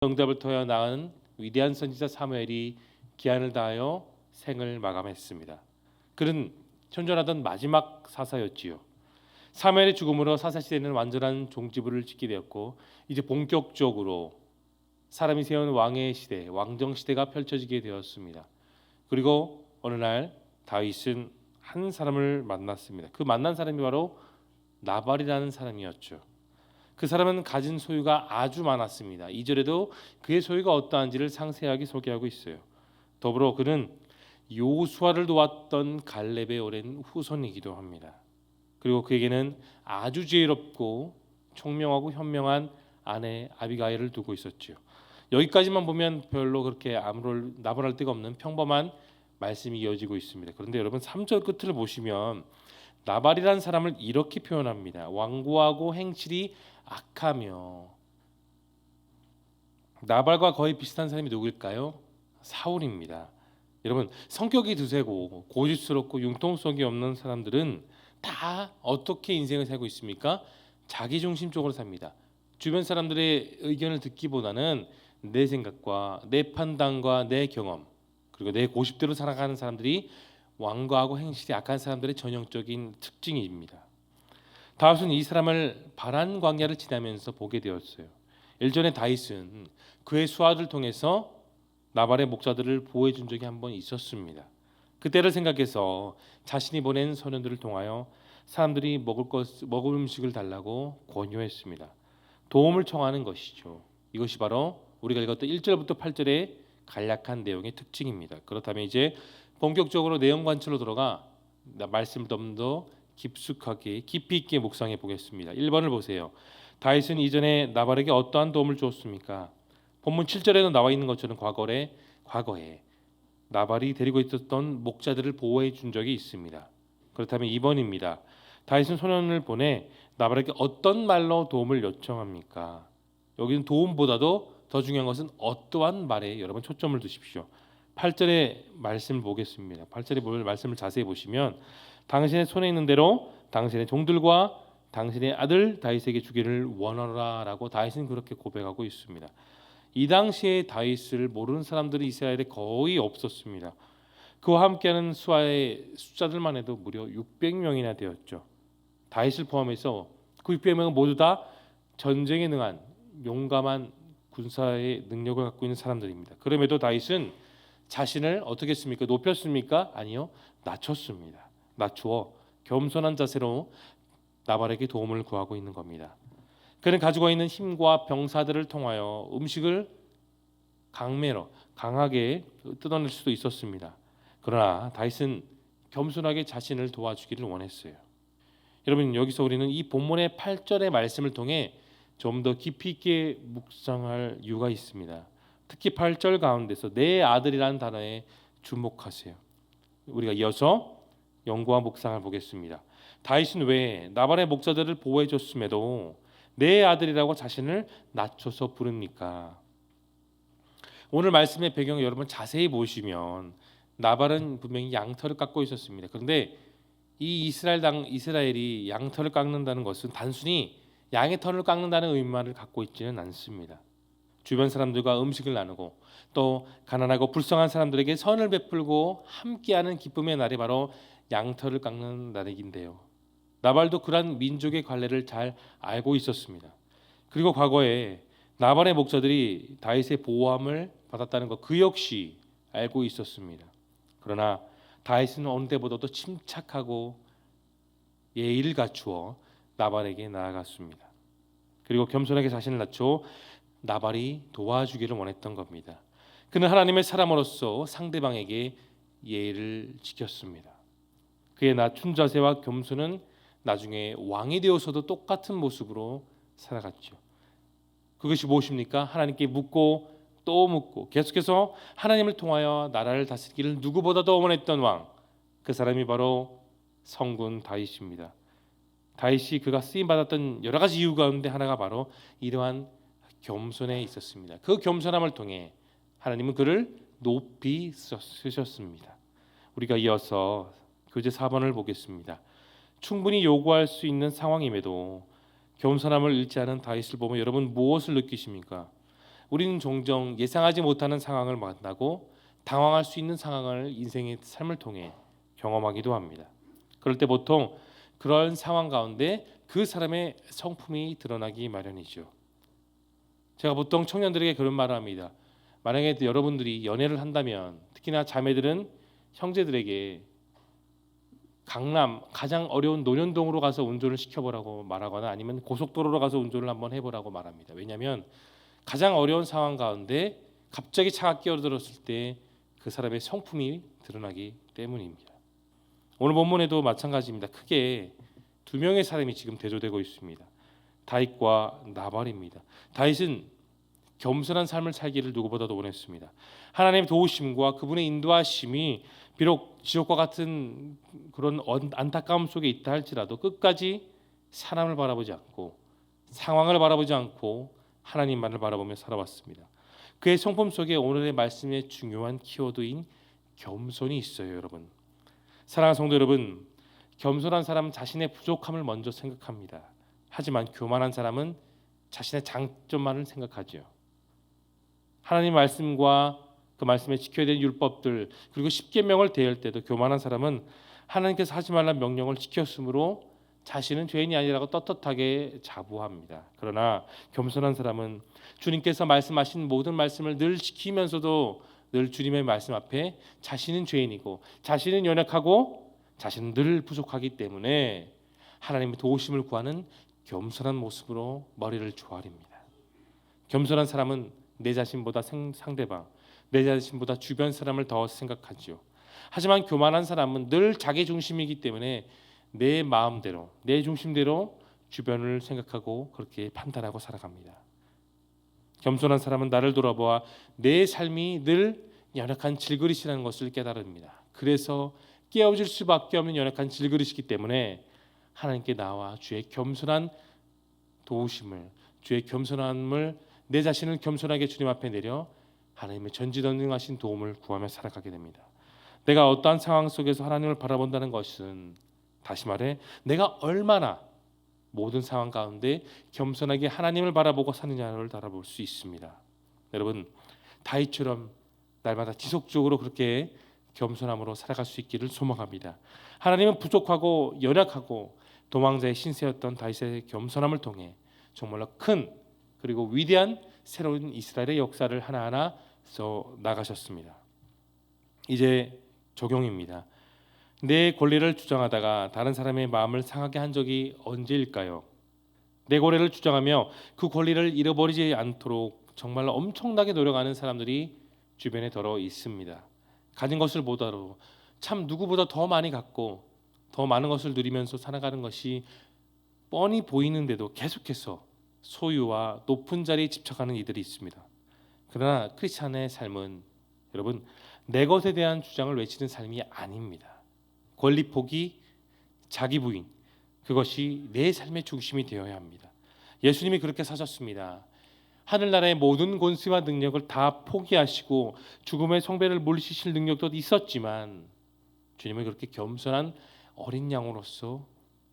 응답을 통하여 낳은 위대한 선지자 사무엘이 기한을 다하여 생을 마감했습니다. 그는 현존하던 마지막 사사였지요. 사무엘의 죽음으로 사사 시대는 완전한 종지부를 찍게 되었고 이제 본격적으로 사람이 세운 왕의 시대, 왕정 시대가 펼쳐지게 되었습니다. 그리고 어느 날 다윗은 한 사람을 만났습니다. 그 만난 사람이 바로 나발이라는 사람이었죠. 그 사람은 가진 소유가 아주 많았습니다. 2절에도 그의 소유가 어떠한지를 상세하게 소개하고 있어요. 더불어 그는 요수아를 도왔던 갈렙의 오랜 후손이기도 합니다. 그리고 그에게는 아주 지혜롭고 총명하고 현명한 아내 아비가일을 두고 있었지요. 여기까지만 보면 별로 그렇게 나무랄 데가 없는 평범한 말씀이 이어지고 있습니다. 그런데 여러분 3절 끝을 보시면 나발이라는 사람을 이렇게 표현합니다. 완고하고 행실이 악하며. 나발과 거의 비슷한 사람이 누구일까요? 사울입니다. 여러분 성격이 드세고 고집스럽고 융통성이 없는 사람들은 다 어떻게 인생을 살고 있습니까? 자기중심적으로 삽니다. 주변 사람들의 의견을 듣기보다는 내 생각과 내 판단과 내 경험 그리고 내 고집대로 살아가는 사람들이 완고하고 행실이 악한 사람들의 전형적인 특징입니다. 다윗은 이 사람을 바란 광야를 지나면서 보게 되었어요. 일전에 다윗은 그의 수하를 통해서 나발의 목자들을 보호해 준 적이 한 번 있었습니다. 그때를 생각해서 자신이 보낸 소년들을 통하여 사람들이 먹을 음식을 달라고 권유했습니다. 도움을 청하는 것이죠. 이것이 바로 우리가 읽었던 1절부터 8절의 간략한 내용의 특징입니다. 그렇다면 이제 본격적으로 내용 관찰로 들어가 말씀을 좀 더 깊숙하게 깊이 있게 묵상해 보겠습니다. 1번을 보세요. 다윗은 이전에 나발에게 어떠한 도움을 주었습니까? 본문 7절에도 나와 있는 것처럼 과거에 나발이 데리고 있었던 목자들을 보호해 준 적이 있습니다. 그렇다면 2번입니다. 다윗은 소년을 보내 나발에게 어떤 말로 도움을 요청합니까? 여기는 도움보다도 더 중요한 것은 어떠한 말에 여러분 초점을 두십시오. 8절의 말씀을 보겠습니다. 8절의 말씀을 자세히 보시면 당신의 손에 있는 대로 당신의 종들과 당신의 아들 다윗에게 주기를 원하라라고 다윗은 그렇게 고백하고 있습니다. 이 당시에 다윗을 모르는 사람들이 이스라엘에 거의 없었습니다. 그와 함께하는 수하의 숫자들만 해도 무려 600명이나 되었죠. 다윗을 포함해서 그 600명은 모두 다 전쟁에 능한 용감한 군사의 능력을 갖고 있는 사람들입니다. 그럼에도 다윗은 자신을 어떻게 했습니까? 높였습니까? 아니요. 낮췄습니다. 낮추어 겸손한 자세로 나발에게 도움을 구하고 있는 겁니다. 그는 가지고 있는 힘과 병사들을 통하여 음식을 강하게 뜯어낼 수도 있었습니다. 그러나 다윗은 겸손하게 자신을 도와주기를 원했어요. 여러분 여기서 우리는 이 본문의 8절의 말씀을 통해 좀 더 깊이 있게 묵상할 이유가 있습니다. 특히 8절 가운데서 내 아들이라는 단어에 주목하세요. 우리가 이어서 연구와 묵상을 보겠습니다. 다윗은 왜 나발의 목자들을 보호해 줬음에도 내 아들이라고 자신을 낮춰서 부릅니까? 오늘 말씀의 배경 여러분 자세히 보시면 나발은 분명히 양털을 깎고 있었습니다. 그런데 이 이스라엘이 양털을 깎는다는 것은 단순히 양의 털을 깎는다는 의미만을 갖고 있지는 않습니다. 주변 사람들과 음식을 나누고 또 가난하고 불쌍한 사람들에게 선을 베풀고 함께하는 기쁨의 날이 바로 양털을 깎는 날인데요. 나발도 그러한 민족의 관례를 잘 알고 있었습니다. 그리고 과거에 나발의 목자들이 다윗의 보호함을 받았다는 것 그 역시 알고 있었습니다. 그러나 다윗은 어느 때보다도 침착하고 예의를 갖추어 나발에게 나아갔습니다. 그리고 겸손하게 자신을 낮춰 나발이 도와주기를 원했던 겁니다. 그는 하나님의 사람으로서 상대방에게 예의를 지켰습니다. 그의 낮춘 자세와 겸손은 나중에 왕이 되어서도 똑같은 모습으로 살아갔죠. 그것이 무엇입니까? 하나님께 묻고 또 묻고 계속해서 하나님을 통하여 나라를 다스리기를 누구보다도 원했던 왕, 그 사람이 바로 성군 다윗입니다. 다윗이 그가 쓰임 받았던 여러 가지 이유 가운데 하나가 바로 이러한 겸손에 있었습니다. 그 겸손함을 통해 하나님은 그를 높이 쓰셨습니다. 우리가 이어서 교재 4번을 보겠습니다. 충분히 요구할 수 있는 상황임에도 겸손함을 잃지 않은 다윗을 보면 여러분 무엇을 느끼십니까? 우리는 종종 예상하지 못하는 상황을 만나고 당황할 수 있는 상황을 인생의 삶을 통해 경험하기도 합니다. 그럴 때 보통 그런 상황 가운데 그 사람의 성품이 드러나기 마련이죠. 제가 보통 청년들에게 그런 말을 합니다. 만약에 여러분들이 연애를 한다면 특히나 자매들은 형제들에게 강남 가장 어려운 논현동으로 가서 운전을 시켜보라고 말하거나 아니면 고속도로로 가서 운전을 한번 해보라고 말합니다. 왜냐하면 가장 어려운 상황 가운데 갑자기 차가 끼어들었을 때 그 사람의 성품이 드러나기 때문입니다. 오늘 본문에도 마찬가지입니다. 크게 두 명의 사람이 지금 대조되고 있습니다. 다윗과 나발입니다. 다윗은 겸손한 삶을 살기를 누구보다도 원했습니다. 하나님의 도우심과 그분의 인도하심이 비록 지옥과 같은 그런 안타까움 속에 있다 할지라도 끝까지 사람을 바라보지 않고 상황을 바라보지 않고 하나님만을 바라보며 살아왔습니다. 그의 성품 속에 오늘의 말씀의 중요한 키워드인 겸손이 있어요. 여러분, 사랑하는 성도 여러분, 겸손한 사람은 자신의 부족함을 먼저 생각합니다. 하지만 교만한 사람은 자신의 장점만을 생각하죠. 하나님 말씀과 그 말씀에 지켜야 될 율법들 그리고 십계명을 대할 때도 교만한 사람은 하나님께서 하지 말라는 명령을 지켰으므로 자신은 죄인이 아니라고 떳떳하게 자부합니다. 그러나 겸손한 사람은 주님께서 말씀하신 모든 말씀을 늘 지키면서도 늘 주님의 말씀 앞에 자신은 죄인이고 자신은 연약하고 자신은 늘 부족하기 때문에 하나님의 도우심을 구하는 겸손한 모습으로 머리를 조아립니다. 겸손한 사람은 내 자신보다 상대방, 내 자신보다 주변 사람을 더 생각하지요. 하지만 교만한 사람은 늘 자기 중심이기 때문에 내 마음대로, 내 중심대로 주변을 생각하고 그렇게 판단하고 살아갑니다. 겸손한 사람은 나를 돌아보아 내 삶이 늘 연약한 질그릇이라는 것을 깨달습니다. 그래서 깨어질 수밖에 없는 연약한 질그릇이기 때문에 하나님께 나와 주의 겸손한 도우심을, 주의 겸손함을 내 자신을 겸손하게 주님 앞에 내려 하나님의 전지전능하신 도움을 구하며 살아가게 됩니다. 내가 어떠한 상황 속에서 하나님을 바라본다는 것은 다시 말해 내가 얼마나 모든 상황 가운데 겸손하게 하나님을 바라보고 사느냐를 바라볼 수 있습니다. 여러분, 다윗처럼 날마다 지속적으로 그렇게 겸손함으로 살아갈 수 있기를 소망합니다. 하나님은 부족하고 연약하고 도망자의 신세였던 다윗의 겸손함을 통해 정말로 큰 그리고 위대한 새로운 이스라엘의 역사를 하나하나 써 나가셨습니다. 이제 적용입니다. 내 권리를 주장하다가 다른 사람의 마음을 상하게 한 적이 언제일까요? 내 권리를 주장하며 그 권리를 잃어버리지 않도록 정말 엄청나게 노력하는 사람들이 주변에 더러 있습니다. 가진 것을 보다도 참 누구보다 더 많이 갖고 더 많은 것을 누리면서 살아가는 것이 뻔히 보이는데도 계속해서 소유와 높은 자리에 집착하는 이들이 있습니다. 그러나 크리스찬의 삶은 여러분 내 것에 대한 주장을 외치는 삶이 아닙니다. 권리 포기, 자기 부인 그것이 내 삶의 중심이 되어야 합니다. 예수님이 그렇게 사셨습니다. 하늘나라의 모든 권세와 능력을 다 포기하시고 죽음의 성배를 물리치실 능력도 있었지만 주님은 그렇게 겸손한 어린 양으로서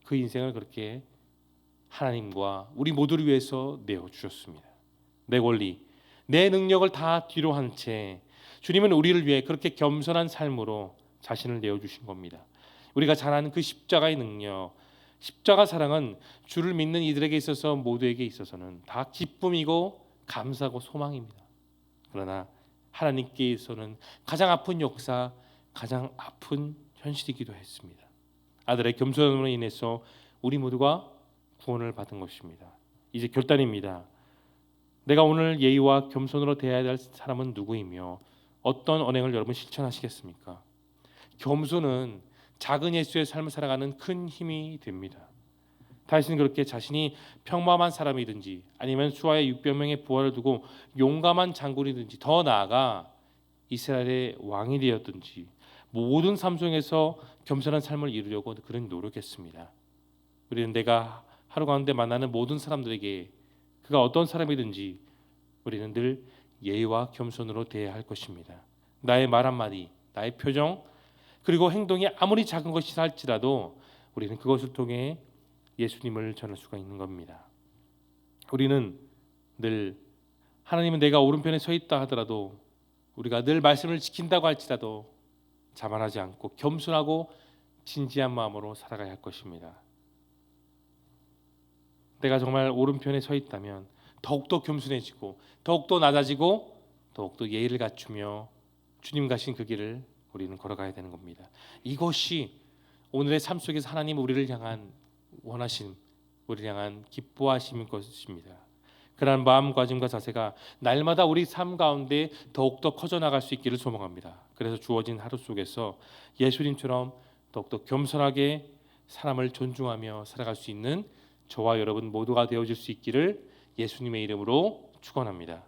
그 인생을 그렇게 하나님과 우리 모두를 위해서 내어주셨습니다. 내 권리, 내 능력을 다 뒤로 한 채 주님은 우리를 위해 그렇게 겸손한 삶으로 자신을 내어주신 겁니다. 우리가 잘 아는 그 십자가의 능력, 십자가 사랑은 주를 믿는 이들에게 있어서 모두에게 있어서는 다 기쁨이고 감사하고 소망입니다. 그러나 하나님께서는 가장 아픈 역사, 가장 아픈 현실이기도 했습니다. 아들의 겸손함으로 인해서 우리 모두가 구원을 받은 것입니다. 이제 결단입니다. 내가 오늘 예의와 겸손으로 대해야 할 사람은 누구이며 어떤 언행을 여러분 실천하시겠습니까? 겸손은 작은 예수의 삶을 살아가는 큰 힘이 됩니다. 다윗은 그렇게 자신이 평범한 사람이든지 아니면 수하의 600명의 부하를 두고 용감한 장군이든지 더 나아가 이스라엘의 왕이 되었든지 모든 삶 속에서 겸손한 삶을 이루려고 그런 노력했습니다. 우리는 내가 하루 가운데 만나는 모든 사람들에게 그가 어떤 사람이든지 우리는 늘 예의와 겸손으로 대해야 할 것입니다. 나의 말 한마디, 나의 표정 그리고 행동이 아무리 작은 것이라 할지라도 우리는 그것을 통해 예수님을 전할 수가 있는 겁니다. 우리는 늘 하나님은 내가 오른편에 서 있다 하더라도, 우리가 늘 말씀을 지킨다고 할지라도 자만하지 않고 겸손하고 진지한 마음으로 살아가야 할 것입니다. 내가 정말 오른편에 서 있다면 더욱더 겸손해지고 더욱더 낮아지고 더욱더 예의를 갖추며 주님 가신 그 길을 우리는 걸어가야 되는 겁니다. 이것이 오늘의 삶 속에서 하나님 우리를 향한 원하심, 우리를 향한 기뻐하심인 것입니다. 그러한 마음가짐과 자세가 날마다 우리 삶 가운데 더욱더 커져나갈 수 있기를 소망합니다. 그래서 주어진 하루 속에서 예수님처럼 더욱더 겸손하게 사람을 존중하며 살아갈 수 있는 저와 여러분 모두가 되어질 수 있기를 예수님의 이름으로 축원합니다.